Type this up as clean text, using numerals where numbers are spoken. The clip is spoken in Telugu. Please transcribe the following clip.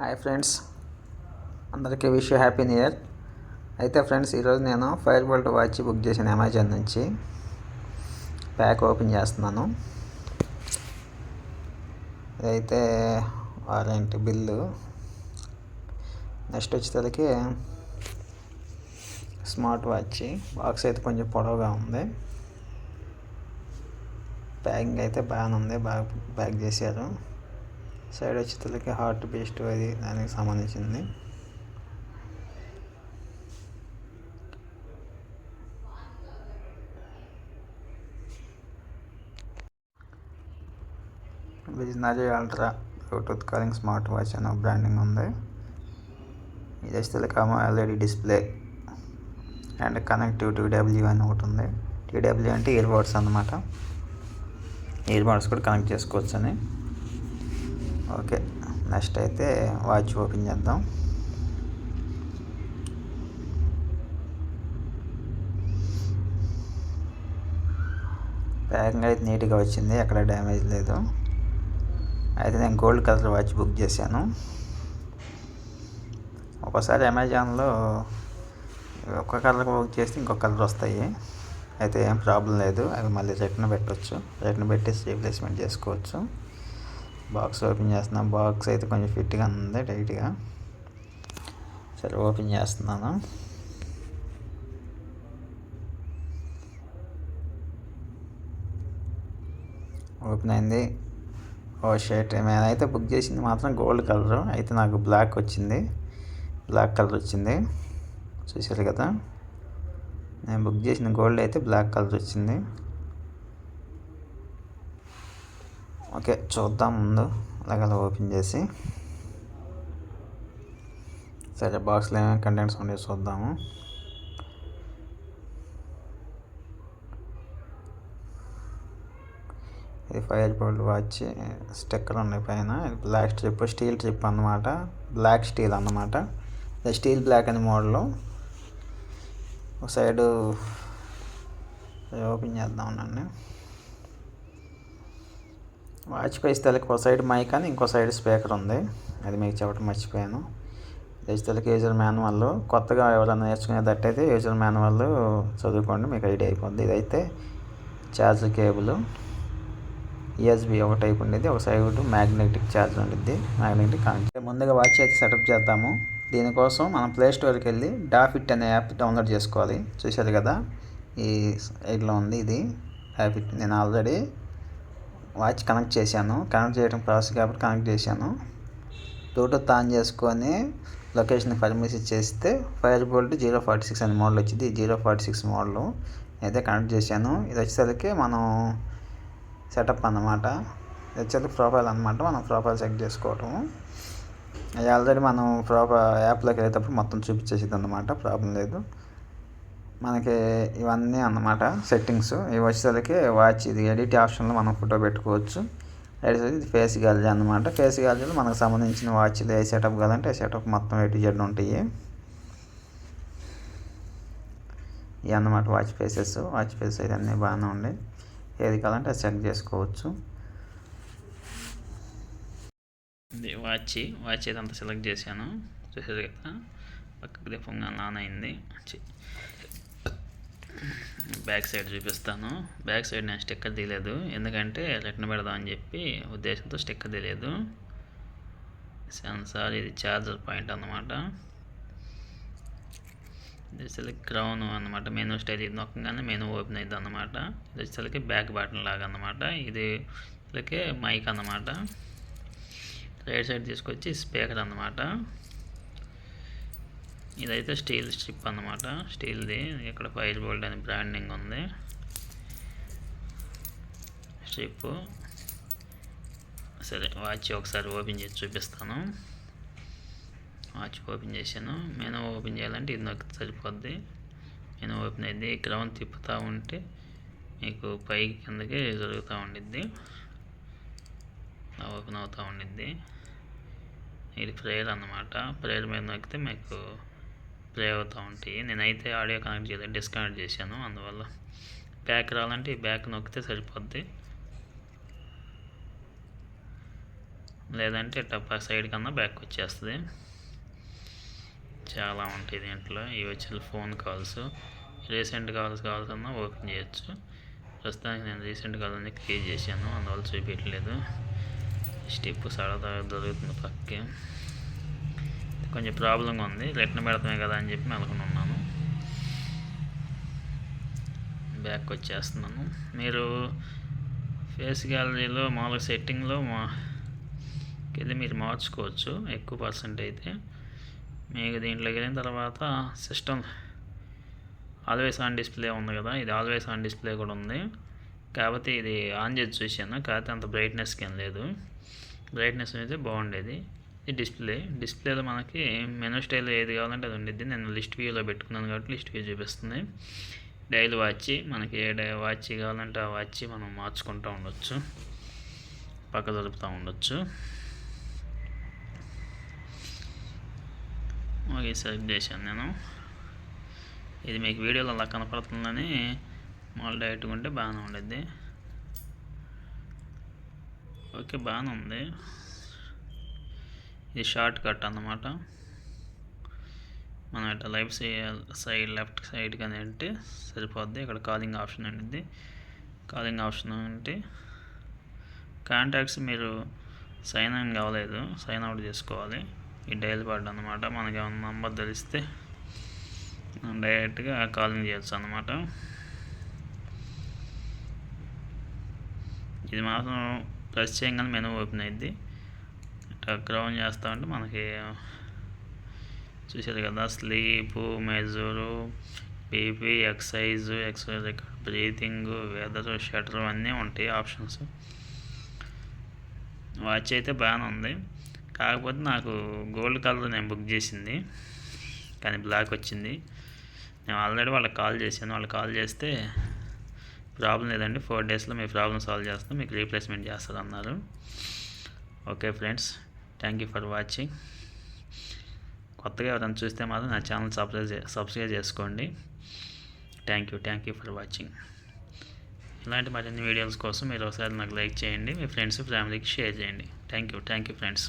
హాయ్ ఫ్రెండ్స్, అందరికీ విష్ హ్యాపీ న్యూ ఇయర్. అయితే ఫ్రెండ్స్, ఈరోజు నేను ఫైర్ బోల్ట్ వాచ్ బుక్ చేశాను అమెజాన్ నుంచి. ప్యాక్ ఓపెన్ చేస్తున్నాను. ఇదైతే వారంటీ బిల్లు. నెక్స్ట్ వచ్చేసరికి స్మార్ట్ వాచ్ బాక్స్ అయితే కొంచెం పొడవుగా ఉంది. ప్యాకింగ్ అయితే బాగానే ఉంది, బాగా ప్యాక్ చేశారు. సైడ్ వచ్చేసరికి హార్ట్ బీస్ట్ అది దానికి సంబంధించింది. Visionary ultra Bluetooth calling smart watch అని బ్రాండింగ్ ఉంది. ఇది వచ్చేసరికి LED display and connective TW అని ఒకటి ఉంది. టీడబ్ల్యూ అంటే ఇయర్ బడ్స్ అన్నమాట. ఇయర్ బడ్స్ కూడా కనెక్ట్ చేసుకోవచ్చు అని. ఓకే, నెక్స్ట్ అయితే వాచ్ ఓపెన్ చేద్దాం. ప్యాకింగ్ అయితే నీట్గా వచ్చింది, ఎక్కడ డ్యామేజ్ లేదు. అయితే నేను గోల్డ్ కలర్ వాచ్ బుక్ చేశాను. ఒకసారి అమెజాన్లో ఒక కలర్ బుక్ చేస్తే ఇంకొక కలర్ వస్తాయి. అయితే ఏం ప్రాబ్లం లేదు, అవి మళ్ళీ రిటర్న్ పెట్టవచ్చు. రిటర్న్ పెట్టేసి రీప్లేస్మెంట్ చేసుకోవచ్చు. బాక్స్ ఓపెన్ చేస్తున్నాను. బాక్స్ అయితే కొంచెం ఫిట్గా ఉంది, టైట్గా. సరే, ఓపెన్ చేస్తున్నాను. ఓపెన్ అయింది. ఓ షర్ట్, నేనైతే బుక్ చేసింది మాత్రం గోల్డ్ కలర్. అయితే నాకు బ్లాక్ వచ్చింది, బ్లాక్ కలర్ వచ్చింది. చూసారు కదా, నేను బుక్ చేసిన గోల్డ్ అయితే బ్లాక్ కలర్ వచ్చింది. ఓకే, చూద్దాం ముందు అలాగలా ఓపెన్ చేసి. సరే, బాక్స్లో ఏమేమి కంటెంట్స్ ఉండేవి చూద్దాము. ఇది ఫైర్ బోల్ట్ వాచ్ స్టిక్కర్ ఉన్నాయి పైన. బ్లాక్ స్ట్రిప్, స్టీల్ ట్రిప్ అన్నమాట. బ్లాక్ స్టీల్ అన్నమాట. స్టీల్ బ్లాక్ అని మోడల్. ఒక సైడు ఓపెన్ చేద్దాం నన్ను. వాచ్ పైస్ తలకి ఒక సైడ్ మైక్ అని, ఇంకో సైడ్ స్పీకర్ ఉంది. అది మీకు చెప్పడం మర్చిపోయాను. తలకి యూజర్ మాన్యువల్. కొత్తగా ఎవరైనా నేర్చుకునేటట్టయితే యూజర్ మాన్యువల్ చదువుకోండి, మీకు ఐడియా అయిపోద్ది. ఇదైతే ఛార్జర్ కేబుల్. యూఎస్బి ఒక టైప్ ఉండేది, ఒక సైడ్ మ్యాగ్నెటిక్ ఛార్జర్ ఉంటుంది. Magnetic connect. ముందుగా వాచ్ అయితే సెటప్ చేద్దాము. దీనికోసం మనం ప్లే స్టోర్కి వెళ్ళి డాఫిట్ అనే యాప్ డౌన్లోడ్ చేసుకోవాలి. చూశారు కదా, ఈ సైడ్లో ఉంది ఇది యాప్. నేను ఆల్రెడీ వాచ్ కనెక్ట్ చేశాను. కనెక్ట్ చేయడం ప్రాసెస్ కాబట్టి కనెక్ట్ చేశాను. బ్లూటూత్ ఆన్ చేసుకొని లొకేషన్ పర్మిషన్ చేస్తే ఫైర్ బోల్ట్ 046 అనే మోడల్ వచ్చింది. 046 మోడల్ అయితే కనెక్ట్ చేశాను. ఇది వచ్చేసరికి మనం సెటప్ అన్నమాట. ఇది వచ్చేసరికి ప్రొఫైల్ అన్నమాట. మనం ప్రొఫైల్ సెట్ చేసుకోవటం. అది ఆల్రెడీ మనం యాప్లోకి వెళ్ళేటప్పుడు మొత్తం చూపించేసింది అన్నమాట, ప్రాబ్లం లేదు. మనకి ఇవన్నీ అన్నమాట సెట్టింగ్స్. ఇవి వచ్చేసరికి వాచ్ ఇది ఎడిట్ ఆప్షన్లో మనం ఫోటో పెట్టుకోవచ్చు. ఇది ఫేస్ గ్యాలరీ అన్నమాట. ఫేస్ గ్యాలరీలో మనకు సంబంధించిన వాచ్లు ఏ సెటప్ కావాలంటే ఆ సెటప్ మొత్తం ఎటు జెడ్ ఉంటాయి. ఇవి అన్నమాట వాచ్ ఫేసెస్. వాచ్ ఫేసెస్ అయితే అన్నీ బాగానే ఉన్నాయి. ఏది కావాలంటే అది సెట్ చేసుకోవచ్చు. వాచ్ అయితే అంతా సెలెక్ట్ చేశాను. చూసేది కదా, పక్కకు దిప్పంగా ఆన్ అయింది. బ్యాక్ సైడ్ చూపిస్తాను. బ్యాక్ సైడ్ నేను స్టిక్కర్ తీయలేదు, ఎందుకంటే రిటర్న్ పెడదాం అని చెప్పి ఉద్దేశంతో స్టిక్కర్ తీయలేదు. సెన్సార్, ఇది ఛార్జర్ పాయింట్ అన్నమాట. ఇది వచ్చేసరికి క్రౌన్ అన్నమాట. మెనూ స్టైల్ ఇది నొక్కగానే మెనూ ఓపెన్ అయింది అన్నమాట. ఇది వచ్చేసరికి బ్యాక్ బటన్ లాగా అన్నమాట. ఇది వచ్చేసరికి మైక్ అన్నమాట. రైట్ సైడ్ తీసుకొచ్చి స్పీకర్ అన్నమాట. ఇదైతే స్టీల్ స్ట్రిప్ అన్నమాట, స్టీల్ది. ఇక్కడ ఫైర్ బోల్ట్ అని బ్రాండింగ్ ఉంది. స్ట్రిప్. సరే, వాచ్ ఒకసారి ఓపెన్ చేసి చూపిస్తాను. వాచ్ ఓపెన్ చేశాను. మెనూ ఓపెన్ చేయాలంటే ఇది నొక్కితే సరిపోద్ది. మెనూ ఓపెన్ అయింది. క్రౌన్ తిప్పుతూ ఉంటే మీకు పైకి కిందకి జరుగుతూ ఉండిద్ది, ఓపెన్ అవుతూ ఉండిద్ది. ఇది ప్రేయర్ అన్నమాట. ప్రేయర్ మీద నొక్కితే మీకు ప్లే అవుతూ ఉంటాయి. నేనైతే ఆడియో కనెక్ట్ చేయలేదు, డిస్కనెక్ట్ చేశాను. అందువల్ల బ్యాక్ రావాలంటే ఈ బ్యాక్ నొక్కితే సరిపోద్ది. లేదంటే ఇట్లా సైడ్ కన్నా బ్యాక్ వచ్చేస్తుంది. చాలా ఉంటాయి దీంట్లో. ఇవి వచ్చి ఫోన్ కాల్స్, రీసెంట్ కాల్స్ కావాల్సన్నా ఓపెన్ చేయొచ్చు. ప్రస్తుతానికి నేను రీసెంట్ కాల్స్ అన్ని క్లియర్ చేశాను, అందువల్ల చూపించట్లేదు. స్టెప్ సరదా దొరుకుతుంది పక్కకి. కొంచెం ప్రాబ్లంగా ఉంది, రిటర్న్ పెడతామే కదా అని చెప్పి మెలకొని ఉన్నాను. బ్యాక్ వచ్చేస్తున్నాను. మీరు ఫేస్ గ్యాలరీలో మామూలుగా సెట్టింగ్లో వెళ్ళి మీరు మార్చుకోవచ్చు. ఎక్కువ పర్సెంట్ అయితే మీకు దీంట్లోకి వెళ్ళిన తర్వాత సిస్టమ్ ఆల్వేస్ ఆన్ డిస్ప్లే ఉంది కదా, ఇది ఆల్వేస్ ఆన్ డిస్ప్లే కూడా ఉంది. కాకపోతే ఇది ఆన్ చేసి చూశాను, కాకపోతే అంత బ్రైట్నెస్కి ఏం లేదు. బ్రైట్నెస్ అయితే బాగుండేది. ఇది డిస్ప్లేలో మనకి మెనూ స్టైల్ ఏది కావాలంటే అది ఉండిద్ది. నేను లిస్ట్ వ్యూలో పెట్టుకున్నాను కాబట్టి లిస్ట్ వ్యూ చూపిస్తుంది. డైలీ వాచ్, మనకి ఏ వాచ్ కావాలంటే ఆ వాచ్ మనం మార్చుకుంటూ ఉండొచ్చు, పక్క జరుపుతూ ఉండొచ్చు. ఓకే, సెలెక్ట్ చేశాను నేను. ఇది మీకు వీడియోలో అలా కనపడుతుందని మామూలు డైరెక్ట్గా ఉంటే బాగానే ఉండేది. ఓకే, బాగానే ఉంది. ఇది షార్ట్ కట్ అన్నమాట. మనం ఇట్లా లెఫ్ట్ సైడ్ కానీ అంటే సరిపోద్ది. ఇక్కడ కాలింగ్ ఆప్షన్ ఉంటుంది. కాలింగ్ ఆప్షన్ అంటే కాంటాక్ట్స్ మీరు సైన్ ఇన్ కావలేదు, సైన్ అవుట్ చేసుకోవాలి. ఈ డైల్ పాడ్ అన్నమాట. మనకి ఏమైనా నంబర్ తెలిస్తే మనం డైరెక్ట్గా కాలింగ్ చేయొచ్చు అన్నమాట. ఇది మాత్రం ప్రెస్ చేయగానే మెనూ ఓపెన్ అయింది. ఇట్లా క్రౌన్ చేస్తామంటే మనకి చూసారు కదా, sleep, measure, BP, exercise record, breathing, weather, shutter అన్నీ ఉంటాయి ఆప్షన్స్. వాచ్ అయితే బాగానే ఉంది. కాకపోతే నాకు గోల్డ్ కలర్ నేను బుక్ చేసింది, కానీ బ్లాక్ వచ్చింది. నేను ఆల్రెడీ వాళ్ళకి కాల్ చేశాను. వాళ్ళు కాల్ చేస్తే ప్రాబ్లం లేదండి, 4 డేస్లో మీ ప్రాబ్లం సాల్వ్ చేస్తాం, మీకు రీప్లేస్మెంట్ చేస్తారు అన్నారు. Okay friends, thank you for watching. కొత్తగా ఎవరైనా చూస్తే మాత్రం నా ఛానల్ సబ్స్క్రైబ్ చేసుకోండి. Thank you for watching. ఇలాంటి మరిన్ని వీడియోస్ కోసం మీరు ఒకసారి నాకు లైక్ చేయండి, మీ ఫ్రెండ్స్ ఫ్యామిలీకి షేర్ చేయండి. Thank you friends.